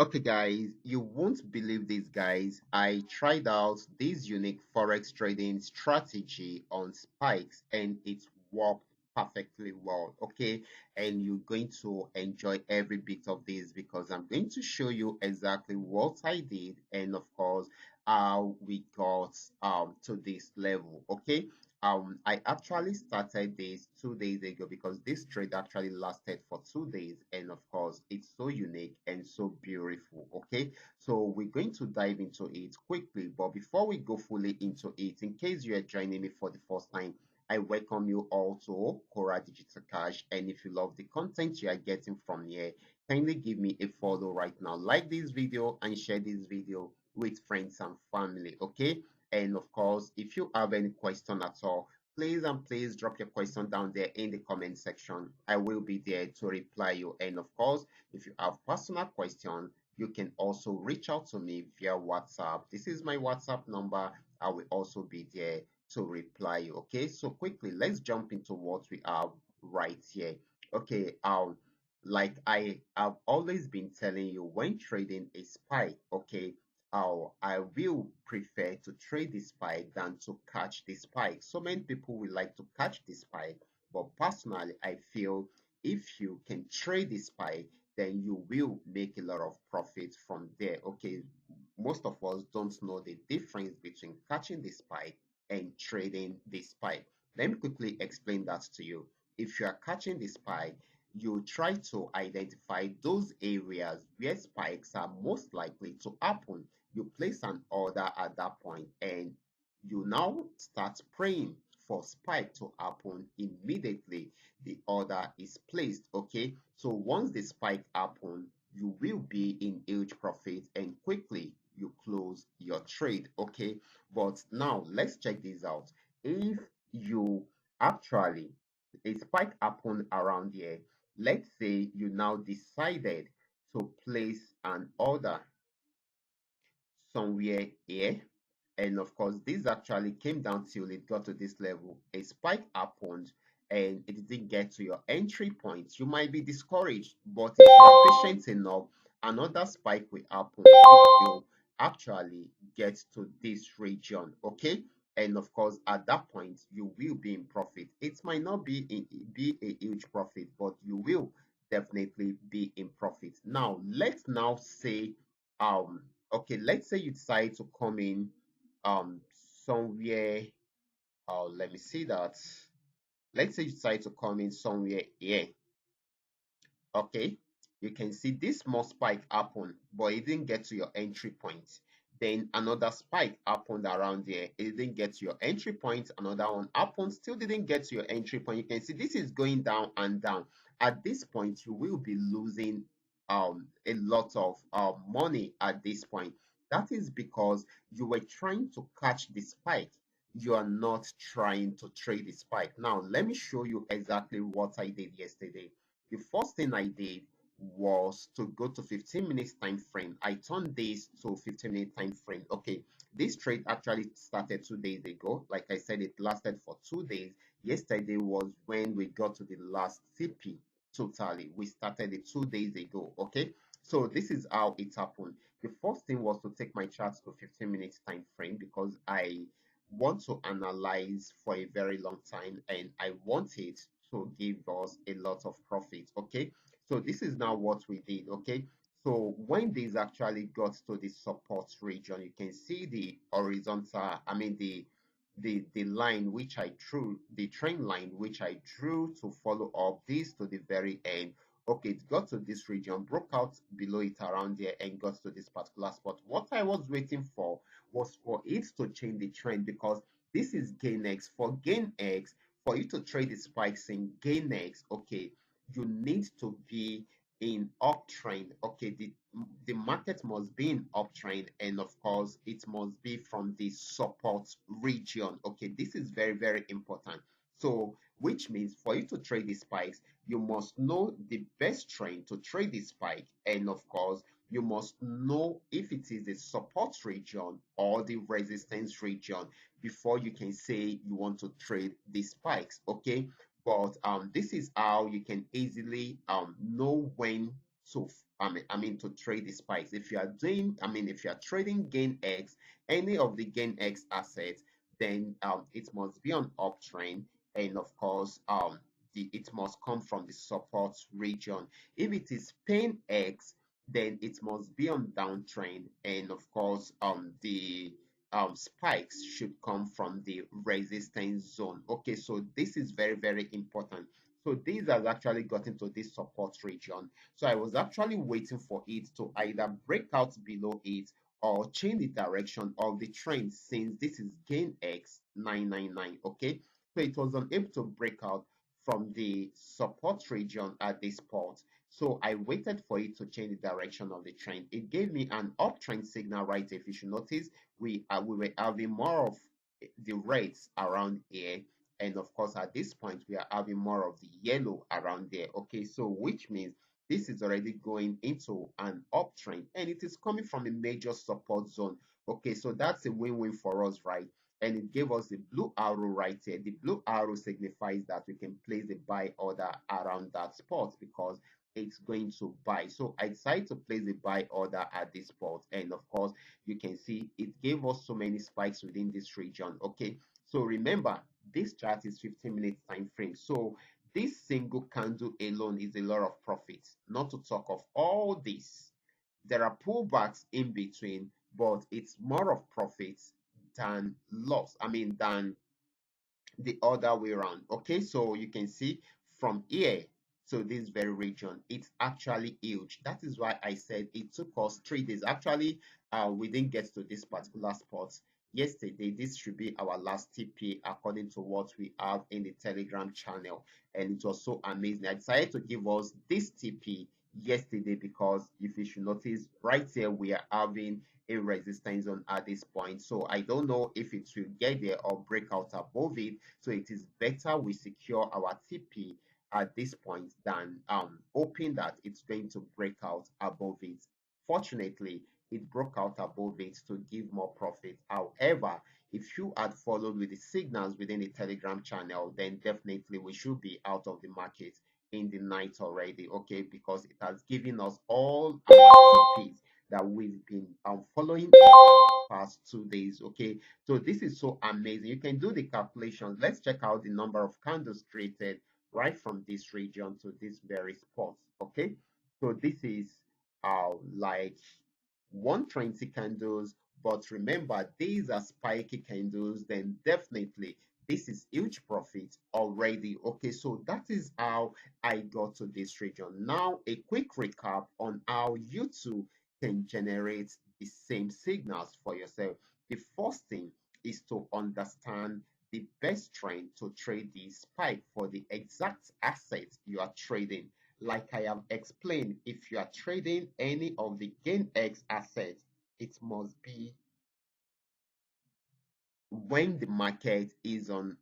Okay, guys, you won't believe this, guys. I tried out this unique forex trading strategy on spikes and it worked perfectly well. Okay, and you're going to enjoy every bit of this because I'm going to show you exactly what I did and, of course, how we got to this level. Okay, I actually started this 2 days ago because this trade actually lasted for 2 days, and of course it's so unique and so beautiful. Okay, so we're going to dive into it quickly, but before we go fully into it, in case you are joining me for the first time, I welcome you all to Qora Digital Cash, and if you love the content you are getting from here, kindly give me a follow right now, like this video and share this video with friends and family. Okay, and of course, if you have any question at all, please drop your question down there in the comment section. I will be there to reply you. And of course, if you have personal questions, you can also reach out to me via WhatsApp. This is my WhatsApp number. I will also be there to reply you. Okay, so quickly, let's jump into what we have right here. Okay, like I have always been telling you, when trading a spike, okay, I will prefer to trade the spike than to catch the spike. So many people will like to catch the spike, but personally, I feel if you can trade the spike, then you will make a lot of profit from there. Okay, most of us don't know the difference between catching the spike and trading the spike. Let me quickly explain that to you. If you are catching the spike, you try to identify those areas where spikes are most likely to happen. You place an order at that point and you now start praying for spike to happen immediately the order is placed. Okay, so once the spike happen, you will be in huge profit and quickly you close your trade. Okay, but now let's check this out. If you actually a spike happened around here, let's say you now decided to place an order somewhere here. And of course, this actually came down till it got to this level. A spike happened and it didn't get to your entry point. You might be discouraged, but if you are patient enough, another spike will happen. It will actually get to this region. Okay. And of course, at that point, you will be in profit. It might not be a huge profit, but you will definitely be in profit. Now, let's now say okay, let's say you decide to come in somewhere, let me see that. Let's say you decide to come in somewhere here. Okay, you can see this small spike happened, but it didn't get to your entry point. Then another spike happened around there, it didn't get to your entry point. Another one happened, still didn't get to your entry point. You can see this is going down and down. At this point, you will be losing a lot of money at this point. That is because you were trying to catch the spike. You are not trying to trade the spike. Now let me show you exactly what I did yesterday. The first thing I did was to go to 15 minutes time frame. I turned this to 15-minute time frame. Okay, this trade actually started 2 days ago. Like I said, it lasted for 2 days. Yesterday was when we got to the last CP totally. We started it 2 days ago. Okay, so this is how it happened. The first thing was to take my charts to 15 minutes time frame because I want to analyze for a very long time and I want it to give us a lot of profit. Okay, so this is now what we did. Okay, so when this actually got to the support region, you can see the horizontal, I mean the line which I drew, the trend line which I drew to follow up this to the very end. Okay, it got to this region, broke out below it around there and got to this particular spot. What I was waiting for was for it to change the trend because this is gain X. For gain X, for you to trade the spikes in gain X, okay, you need to be in uptrend. Okay, the market must be in uptrend, and of course it must be from the support region. Okay, this is very important. So which means for you to trade the spikes, you must know the best trend to trade the spike, and of course you must know if it is the support region or the resistance region before you can say you want to trade the spikes. Okay, but this is how you can easily know when So I mean to trade the spikes. If you are doing, if you are trading gain X, any of the gain X assets, then it must be on uptrend, and of course it must come from the support region. If it is pain X, then it must be on downtrend, and of course the spikes should come from the resistance zone. Okay, so this is very, very important. So these has actually gotten to this support region. So I was actually waiting for it to either break out below it or change the direction of the trend, since this is gain X 999. Okay, so it was unable to break out from the support region at this spot. So I waited for it to change the direction of the trend. It gave me an uptrend signal right there. If you should notice, we were having more of the reds around here, and of course at this point we are having more of the yellow around there. Okay, so which means this is already going into an uptrend, and it is coming from a major support zone. Okay, so that's a win-win for us, right? And it gave us the blue arrow right here. The blue arrow signifies that we can place a buy order around that spot because it's going to buy. So I decided to place a buy order at this spot, and of course you can see it gave us so many spikes within this region. Okay, so remember, this chart is 15 minutes time frame. So this single candle alone is a lot of profits, not to talk of all this. There are pullbacks in between, but it's more of profits than loss. Than the other way around. Okay, so you can see from here to this very region, it's actually huge. That is why I said it took us 3 days. Actually, we didn't get to this particular spot yesterday. This should be our last TP according to what we have in the Telegram channel, and it was so amazing. I decided to give us this TP yesterday because if you should notice right here, we are having a resistance zone at this point. So I don't know if it will get there or break out above it. So it is better we secure our TP at this point than hoping that it's going to break out above it. Fortunately, it broke out above it to give more profit. However, if you had followed with the signals within the Telegram channel, then definitely we should be out of the market in the night already, okay, because it has given us all our TPs that we've been following the past 2 days. Okay, so this is so amazing. You can do the calculations. Let's check out the number of candles created right from this region to this very spot. Okay, so this is like 120 candles, but remember these are spiky candles, then definitely this is huge profit already. Okay, so that is how I got to this region. Now a quick recap on how YouTube can generate the same signals for yourself. The first thing is to understand the best trend to trade the spike for the exact asset you are trading. Like I have explained, if you are trading any of the gain X assets, it must be when the market is on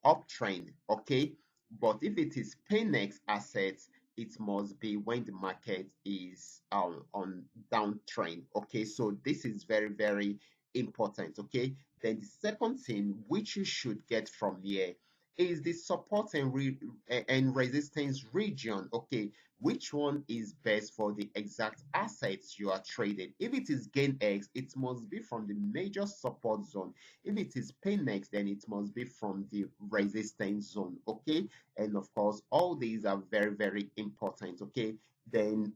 uptrend. Okay, but if it is Paynex assets, it must be when the market is on downtrend. Okay, so this is very, very important. Okay, then the second thing which you should get from here is the support and resistance region. Okay, which one is best for the exact assets you are trading? If it is gain X, it must be from the major support zone. If it is Paynex, then it must be from the resistance zone. Okay, and of course all these are very, very important. Okay, then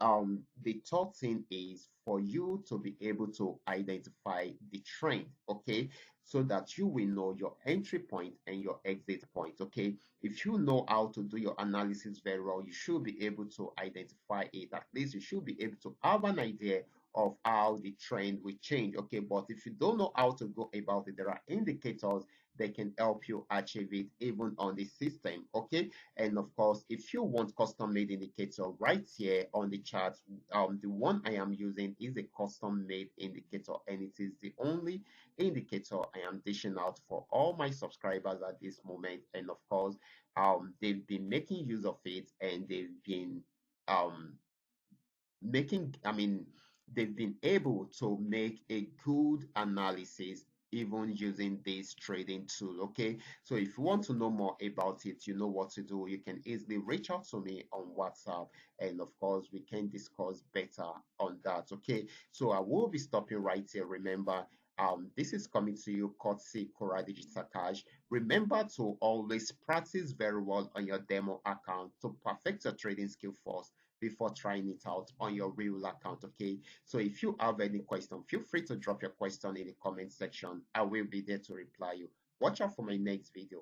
the third thing is for you to be able to identify the trend. Okay, so that you will know your entry point and your exit point. Okay, if you know how to do your analysis very well, you should be able to identify it. At least you should be able to have an idea of how the trend will change. Okay, but if you don't know how to go about it, there are indicators that can help you achieve it even on the system. Okay, and of course if you want custom made indicator right here on the chart, the one I am using is a custom made indicator, and it is the only indicator I am dishing out for all my subscribers at this moment. And of course they've been making use of it, and they've been um making I mean they've been able to make a good analysis even using this trading tool. Okay, so if you want to know more about it, you know what to do. You can easily reach out to me on WhatsApp, and of course we can discuss better on that. Okay, so I will be stopping right here. Remember, this is coming to you courtesy Qora Digital Cash. Remember to always practice very well on your demo account to perfect your trading skill first before trying it out on your real account. Okay, so if you have any question, feel free to drop your question in the comment section. I will be there to reply you. Watch out for my next video.